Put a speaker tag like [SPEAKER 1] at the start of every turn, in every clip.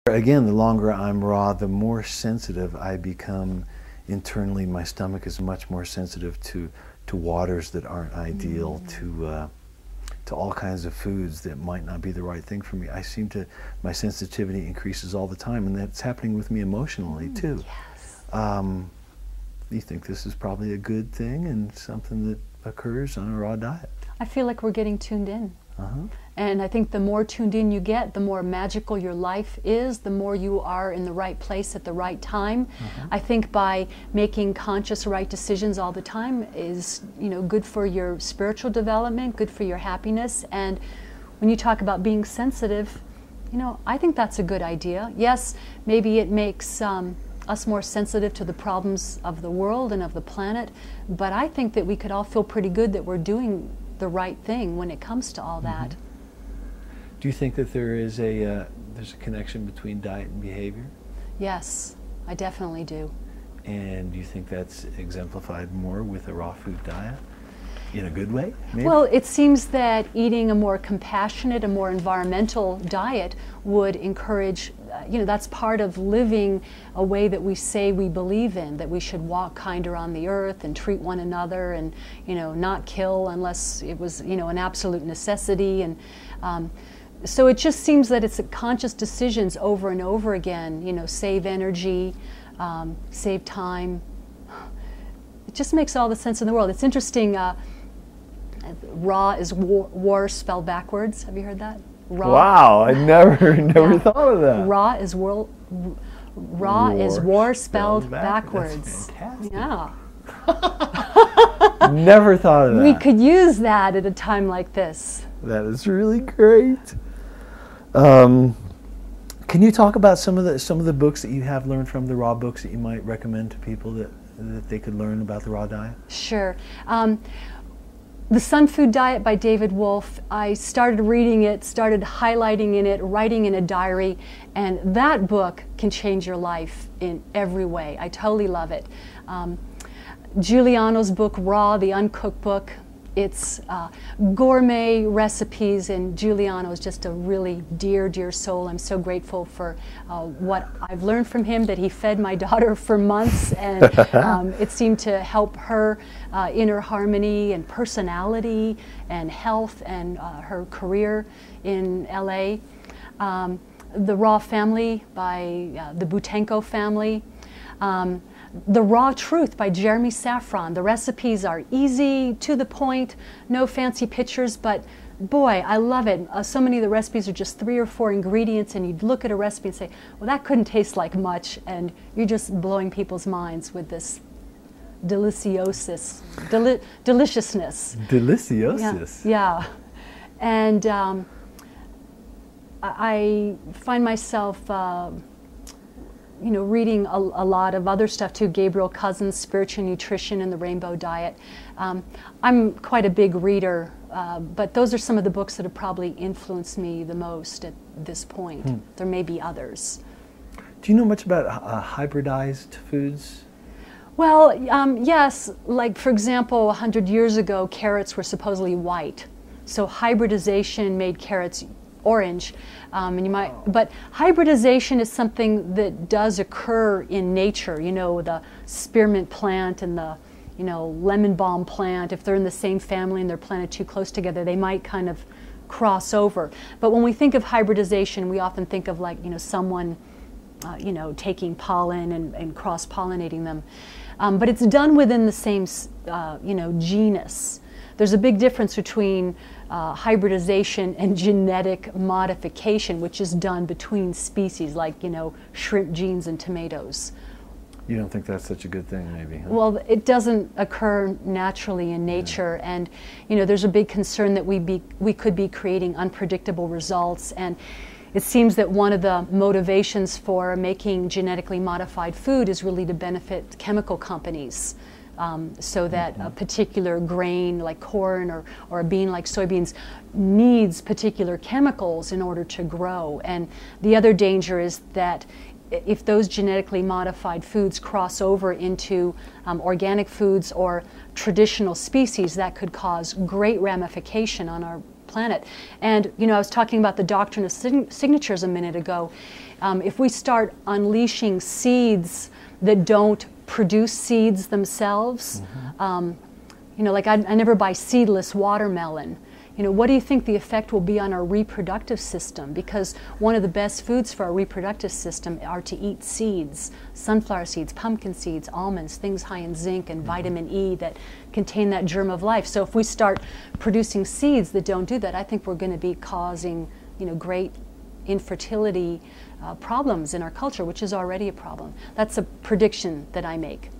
[SPEAKER 1] Again, the longer I'm raw, the more sensitive I become internally. My stomach is much more sensitive to waters that aren't ideal, to all kinds of foods that might not be the right thing for me. My sensitivity increases all the time, and that's happening with me emotionally too.
[SPEAKER 2] Yes.
[SPEAKER 1] You think this is probably a good thing and something that occurs on a raw diet?
[SPEAKER 2] I feel like we're getting tuned in.
[SPEAKER 1] Uh-huh.
[SPEAKER 2] And I think the more tuned in you get, the more magical your life is, the more you are in the right place at the right time. I think by making conscious right decisions all the time is, good for your spiritual development, good for your happiness. And when you talk about being sensitive, I think that's a good idea. Yes, maybe it makes us more sensitive to the problems of the world and of the planet, but I think that we could all feel pretty good that we're doing the right thing when it comes to all that.
[SPEAKER 1] Do you think that there's a connection between diet and behavior?
[SPEAKER 2] Yes, I definitely do.
[SPEAKER 1] And do you think that's exemplified more with a raw food diet? In a good way, maybe?
[SPEAKER 2] Well, it seems that eating a more compassionate, a more environmental diet would encourage, that's part of living a way that we say we believe in, that we should walk kinder on the earth and treat one another and, not kill unless it was, an absolute necessity. And so it just seems that it's conscious decisions over and over again, save energy, save time. It just makes all the sense in the world. It's interesting. Raw is war spelled backwards. Have you heard that? Raw.
[SPEAKER 1] Wow, I never thought of that.
[SPEAKER 2] Raw is war spelled backwards.
[SPEAKER 1] That's fantastic.
[SPEAKER 2] Yeah.
[SPEAKER 1] Never thought of that.
[SPEAKER 2] We could use that at a time like this.
[SPEAKER 1] That is really great. Can you talk about some of the books that you have learned from, the raw books that you might recommend to people that they could learn about the raw diet?
[SPEAKER 2] Sure. The Sun Food Diet by David Wolfe, I started reading it, started highlighting in it, writing in a diary, and that book can change your life in every way. I totally love it. Giuliano's book, Raw, the Uncooked Book, it's gourmet recipes, and Giuliano is just a really dear, dear soul. I'm so grateful for what I've learned from him, that he fed my daughter for months, and it seemed to help her inner harmony and personality and health and her career in LA. The Raw Family by the Butenko family. The Raw Truth by Jeremy Saffron. The recipes are easy, to the point, no fancy pictures, but boy, I love it. So many of the recipes are just 3 or 4 ingredients, and you'd look at a recipe and say, well, that couldn't taste like much, and you're just blowing people's minds with this deliciousness. Deliciousness. Yeah. And I find myself reading a lot of other stuff too, Gabriel Cousens' Spiritual Nutrition and the Rainbow Diet. I'm quite a big reader, but those are some of the books that have probably influenced me the most at this point. There may be others.
[SPEAKER 1] Do you know much about hybridized foods?
[SPEAKER 2] Well, yes. Like, for example, 100 years ago, carrots were supposedly white. So hybridization made carrots orange, but hybridization is something that does occur in nature. The spearmint plant and the lemon balm plant, if they're in the same family and they're planted too close together, they might kind of cross over. But when we think of hybridization, we often think of someone taking pollen and cross-pollinating them. But it's done within the same genus. There's a big difference between hybridization and genetic modification, which is done between species, like, shrimp genes and tomatoes.
[SPEAKER 1] You don't think that's such a good thing, maybe? Huh?
[SPEAKER 2] Well, it doesn't occur naturally in nature, and there's a big concern that we could be creating unpredictable results. And it seems that one of the motivations for making genetically modified food is really to benefit chemical companies. So that a particular grain like corn or a bean like soybeans needs particular chemicals in order to grow. And the other danger is that if those genetically modified foods cross over into organic foods or traditional species, that could cause great ramification on our planet. And I was talking about the doctrine of signatures a minute ago, If we start unleashing seeds that don't produce seeds themselves, you know, like I never buy seedless watermelon. You know, what do you think the effect will be on our reproductive system? Because one of the best foods for our reproductive system are to eat seeds, sunflower seeds, pumpkin seeds, almonds, things high in zinc and vitamin E that contain that germ of life. So if we start producing seeds that don't do that, I think we're going to be causing, you know, great infertility problems in our culture, which is already a problem. That's a prediction that I make.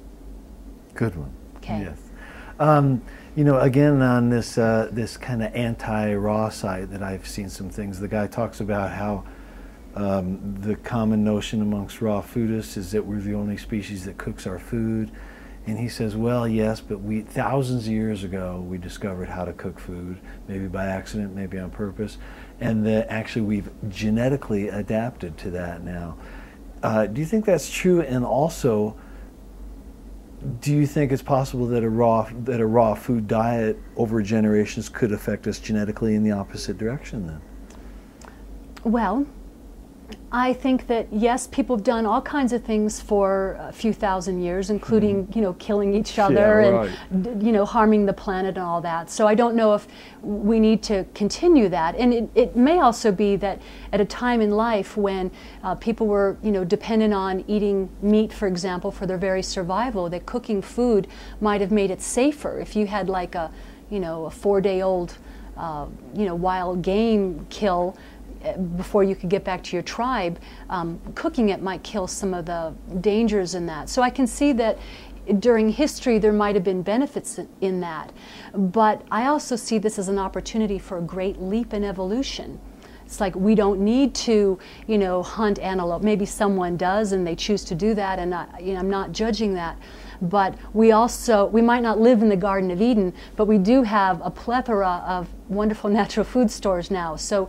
[SPEAKER 1] Good one.
[SPEAKER 2] Okay.
[SPEAKER 1] Yes. You know, again, on this this kind of anti-raw side that I've seen some things, the guy talks about how the common notion amongst raw foodists is that we're the only species that cooks our food. And he says, well, yes, but we, thousands of years ago, we discovered how to cook food, maybe by accident, maybe on purpose, and that actually we've genetically adapted to that now. Do you think that's true? And also, do you think it's possible that a raw food diet over generations could affect us genetically in the opposite direction then?
[SPEAKER 2] Well, I think that yes, people have done all kinds of things for a few thousand years, including you know, killing each other and you know, harming the planet and all that. So I don't know if we need to continue that. And it may also be that at a time in life when people were, you know, dependent on eating meat, for example, for their very survival, that cooking food might have made it safer. If you had like a, you know, a 4-day-old you know, wild game kill before you could get back to your tribe, cooking it might kill some of the dangers in that. So I can see that during history there might have been benefits in that. But I also see this as an opportunity for a great leap in evolution. It's like we don't need to, you know, hunt antelope. Maybe someone does and they choose to do that, and you know, I'm not judging that. But we might not live in the Garden of Eden, but we do have a plethora of wonderful natural food stores now. So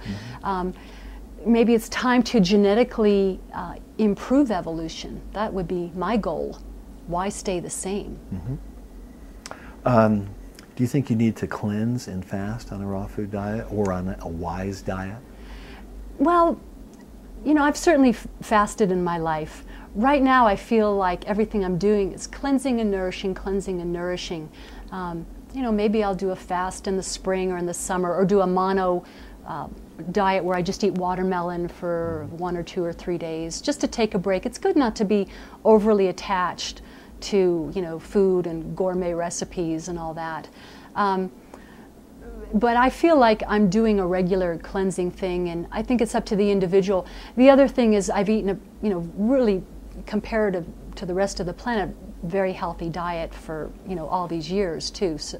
[SPEAKER 2] maybe it's time to genetically improve evolution. That would be my goal. Why stay the same?
[SPEAKER 1] Do you think you need to cleanse and fast on a raw food diet or on a wise diet?
[SPEAKER 2] Well, you know, I've certainly fasted in my life. Right now I feel like everything I'm doing is cleansing and nourishing, cleansing and nourishing. You know, maybe I'll do a fast in the spring or in the summer, or do a mono diet where I just eat watermelon for 1 or 2 or 3 days, just to take a break. It's good not to be overly attached to, you know, food and gourmet recipes and all that. But I feel like I'm doing a regular cleansing thing, and I think it's up to the individual. The other thing is I've eaten a, you know, really comparative to the rest of the planet, very healthy diet for, you know, all these years too. So,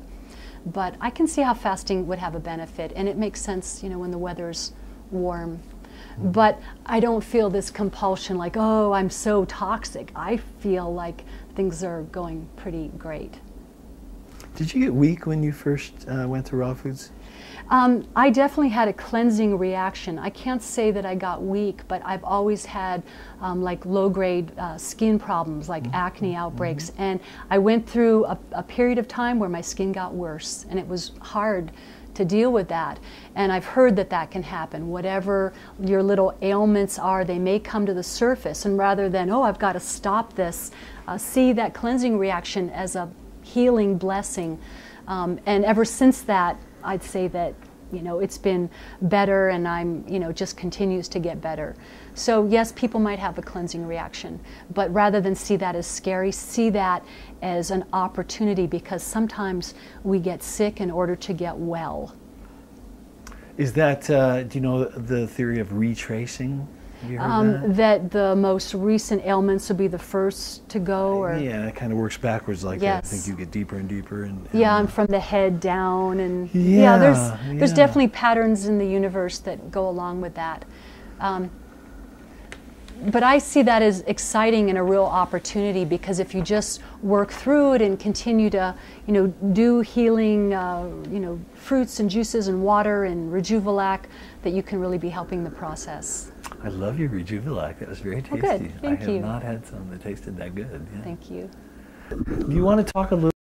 [SPEAKER 2] but I can see how fasting would have a benefit, and it makes sense, you know, when the weather's warm. But I don't feel this compulsion like, oh, I'm so toxic. I feel like things are going pretty great.
[SPEAKER 1] Did you get weak when you first went to raw foods?
[SPEAKER 2] I definitely had a cleansing reaction. I can't say that I got weak, but I've always had like low-grade skin problems, like acne outbreaks. And I went through a period of time where my skin got worse, and it was hard to deal with that. And I've heard that that can happen. Whatever your little ailments are, they may come to the surface. And rather than, oh, I've got to stop this, see that cleansing reaction as a healing blessing. And ever since that, I'd say that, you know, it's been better, and I'm, you know, just continues to get better. So yes, people might have a cleansing reaction, but rather than see that as scary, see that as an opportunity, because sometimes we get sick in order to get well.
[SPEAKER 1] Is that, do you know the theory of retracing? Have you heard
[SPEAKER 2] that the most recent ailments will be the first to go, or
[SPEAKER 1] yeah, it kind of works backwards like that. I think you get deeper and deeper, and
[SPEAKER 2] yeah, and from the head down, and yeah, there's definitely patterns in the universe that go along with that. But I see that as exciting and a real opportunity, because if you just work through it and continue to, you know, do healing, you know, fruits and juices and water and Rejuvelac, that you can really be helping the process.
[SPEAKER 1] I love your Rejuvelac. That was very tasty.
[SPEAKER 2] Oh, good. Thank you.
[SPEAKER 1] I have not had some that tasted that good. Yeah.
[SPEAKER 2] Thank you.
[SPEAKER 1] Do you want to talk a little